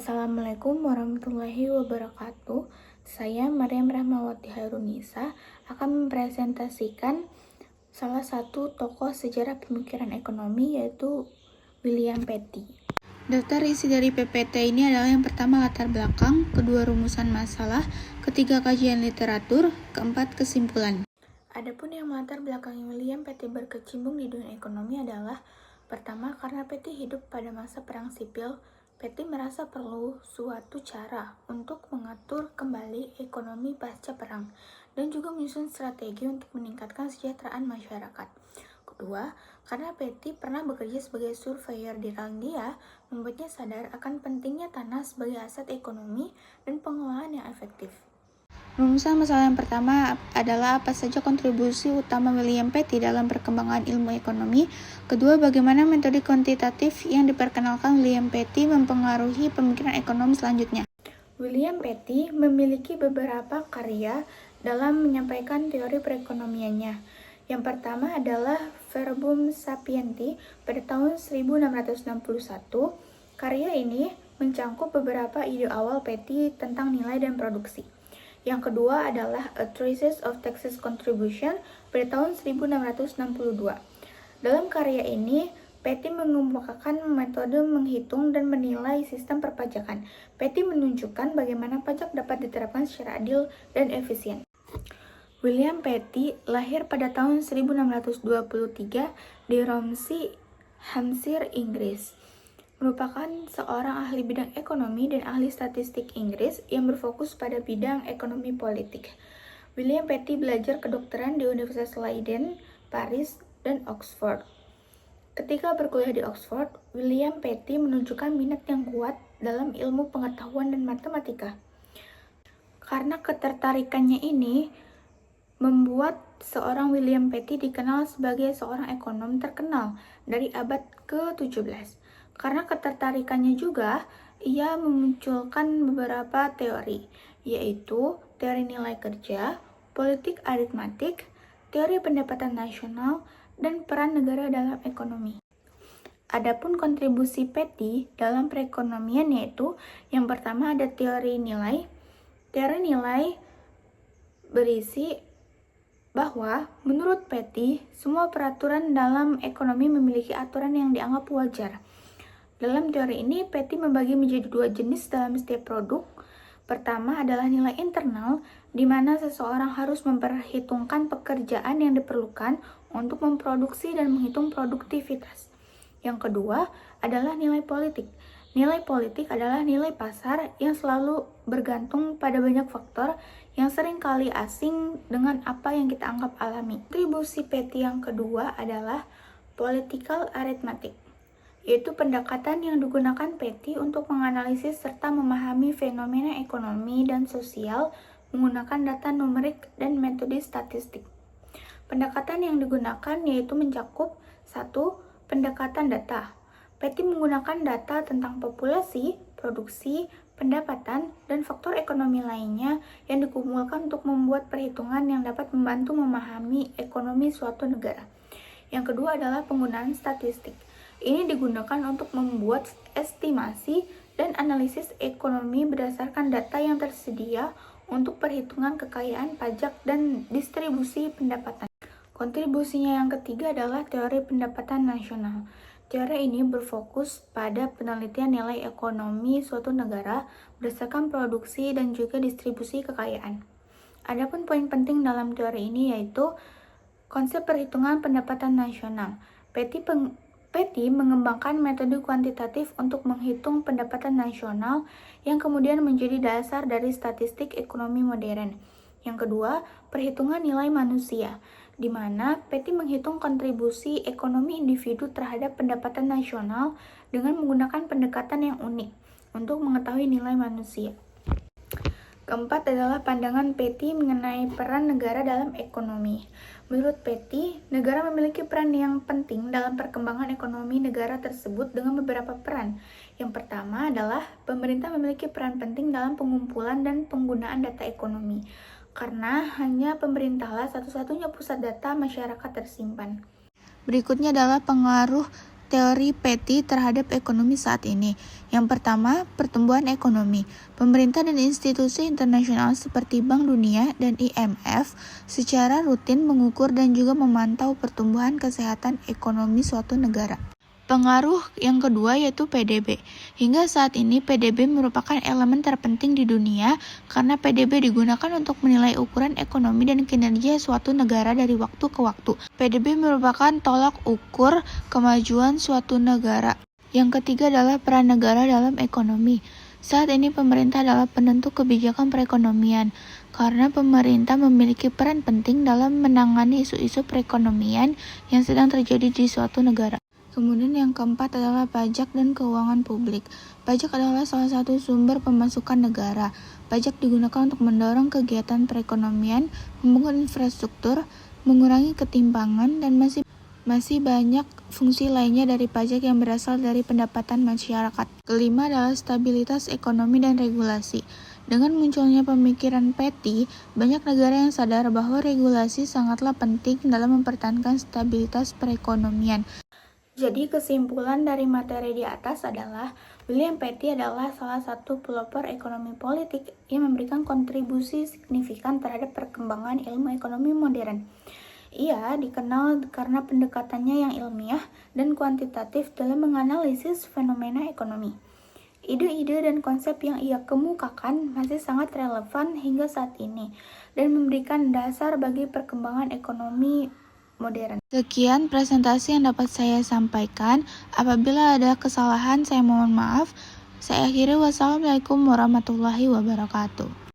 Assalamualaikum warahmatullahi wabarakatuh. Saya Maryam Rahmawati Hairunisa akan mempresentasikan salah satu tokoh sejarah pemikiran ekonomi, yaitu William Petty. Daftar isi dari PPT ini adalah yang pertama latar belakang, kedua rumusan masalah, ketiga kajian literatur, keempat kesimpulan. Adapun yang melatar belakangi William Petty berkecimpung di dunia ekonomi adalah pertama, karena Petty hidup pada masa perang sipil. Petty merasa perlu suatu cara untuk mengatur kembali ekonomi pasca perang dan juga menyusun strategi untuk meningkatkan kesejahteraan masyarakat. Kedua, karena Petty pernah bekerja sebagai surveyor di Irlandia, membuatnya sadar akan pentingnya tanah sebagai aset ekonomi dan pengelolaan yang efektif. Rumusan masalah yang pertama adalah apa saja kontribusi utama William Petty dalam perkembangan ilmu ekonomi. Kedua, bagaimana metode kuantitatif yang diperkenalkan William Petty mempengaruhi pemikiran ekonomi selanjutnya. William Petty memiliki beberapa karya dalam menyampaikan teori perekonomiannya. Yang pertama adalah Verbum Sapienti pada tahun 1661. Karya ini mencangkup beberapa ide awal Petty tentang nilai dan produksi. Yang kedua adalah A Treatise of Taxes Contribution pada tahun 1662. Dalam karya ini, Petty mengemukakan metode menghitung dan menilai sistem perpajakan. Petty menunjukkan bagaimana pajak dapat diterapkan secara adil dan efisien. William Petty lahir pada tahun 1623 di Romsey, Hampshire, Inggris. Merupakan seorang ahli bidang ekonomi dan ahli statistik Inggris yang berfokus pada bidang ekonomi politik. William Petty belajar kedokteran di Universitas Leiden, Paris, dan Oxford. Ketika berkuliah di Oxford, William Petty menunjukkan minat yang kuat dalam ilmu pengetahuan dan matematika. Karena ketertarikannya ini membuat seorang William Petty dikenal sebagai seorang ekonom terkenal dari abad ke-17. Karena ketertarikannya juga, ia memunculkan beberapa teori, yaitu teori nilai kerja, politik aritmatik, teori pendapatan nasional, dan peran negara dalam ekonomi. Adapun kontribusi Petty dalam perekonomian yaitu yang pertama ada teori nilai. Teori nilai berisi bahwa menurut Petty, semua peraturan dalam ekonomi memiliki aturan yang dianggap wajar. Dalam teori ini, Petty membagi menjadi dua jenis dalam setiap produk. Pertama adalah nilai internal, di mana seseorang harus memperhitungkan pekerjaan yang diperlukan untuk memproduksi dan menghitung produktivitas. Yang kedua adalah nilai politik. Nilai politik adalah nilai pasar yang selalu bergantung pada banyak faktor yang seringkali asing dengan apa yang kita anggap alami. Kontribusi Petty yang kedua adalah political arithmetic, yaitu pendekatan yang digunakan Petty untuk menganalisis serta memahami fenomena ekonomi dan sosial menggunakan data numerik dan metode statistik. Pendekatan yang digunakan yaitu mencakup 1. Pendekatan data. Petty menggunakan data tentang populasi, produksi, pendapatan, dan faktor ekonomi lainnya yang dikumpulkan untuk membuat perhitungan yang dapat membantu memahami ekonomi suatu negara. Yang kedua adalah penggunaan statistik. Ini digunakan untuk membuat estimasi dan analisis ekonomi berdasarkan data yang tersedia untuk perhitungan kekayaan, pajak, dan distribusi pendapatan. Kontribusinya yang ketiga adalah teori pendapatan nasional. Teori ini berfokus pada penelitian nilai ekonomi suatu negara berdasarkan produksi dan juga distribusi kekayaan. Adapun poin penting dalam teori ini yaitu konsep perhitungan pendapatan nasional. Petty mengembangkan metode kuantitatif untuk menghitung pendapatan nasional yang kemudian menjadi dasar dari statistik ekonomi modern. Yang kedua, perhitungan nilai manusia, di mana Petty menghitung kontribusi ekonomi individu terhadap pendapatan nasional dengan menggunakan pendekatan yang unik untuk mengetahui nilai manusia. Keempat adalah pandangan Petty mengenai peran negara dalam ekonomi. Menurut Petty, negara memiliki peran yang penting dalam perkembangan ekonomi negara tersebut dengan beberapa peran. Yang pertama adalah pemerintah memiliki peran penting dalam pengumpulan dan penggunaan data ekonomi, karena hanya pemerintahlah satu-satunya pusat data masyarakat tersimpan. Berikutnya adalah pengaruh teori Petty terhadap ekonomi saat ini. Yang pertama, pertumbuhan ekonomi. Pemerintah dan institusi internasional seperti Bank Dunia dan IMF secara rutin mengukur dan juga memantau pertumbuhan kesehatan ekonomi suatu negara. Pengaruh yang kedua yaitu PDB. Hingga saat ini PDB merupakan elemen terpenting di dunia karena PDB digunakan untuk menilai ukuran ekonomi dan kinerja suatu negara dari waktu ke waktu. PDB merupakan tolak ukur kemajuan suatu negara. Yang ketiga adalah peran negara dalam ekonomi. Saat ini pemerintah adalah penentu kebijakan perekonomian karena pemerintah memiliki peran penting dalam menangani isu-isu perekonomian yang sedang terjadi di suatu negara. Kemudian yang keempat adalah pajak dan keuangan publik. Pajak adalah salah satu sumber pemasukan negara. Pajak digunakan untuk mendorong kegiatan perekonomian, membangun infrastruktur, mengurangi ketimpangan, dan masih banyak fungsi lainnya dari pajak yang berasal dari pendapatan masyarakat. Kelima adalah stabilitas ekonomi dan regulasi. Dengan munculnya pemikiran Petty, banyak negara yang sadar bahwa regulasi sangatlah penting dalam mempertahankan stabilitas perekonomian. Jadi kesimpulan dari materi di atas adalah William Petty adalah salah satu pelopor ekonomi politik yang memberikan kontribusi signifikan terhadap perkembangan ilmu ekonomi modern. Ia dikenal karena pendekatannya yang ilmiah dan kuantitatif dalam menganalisis fenomena ekonomi. Ide-ide dan konsep yang ia kemukakan masih sangat relevan hingga saat ini dan memberikan dasar bagi perkembangan ekonomi modern. Sekian presentasi yang dapat saya sampaikan. Apabila ada kesalahan, saya mohon maaf. Saya akhiri. Wassalamualaikum warahmatullahi wabarakatuh.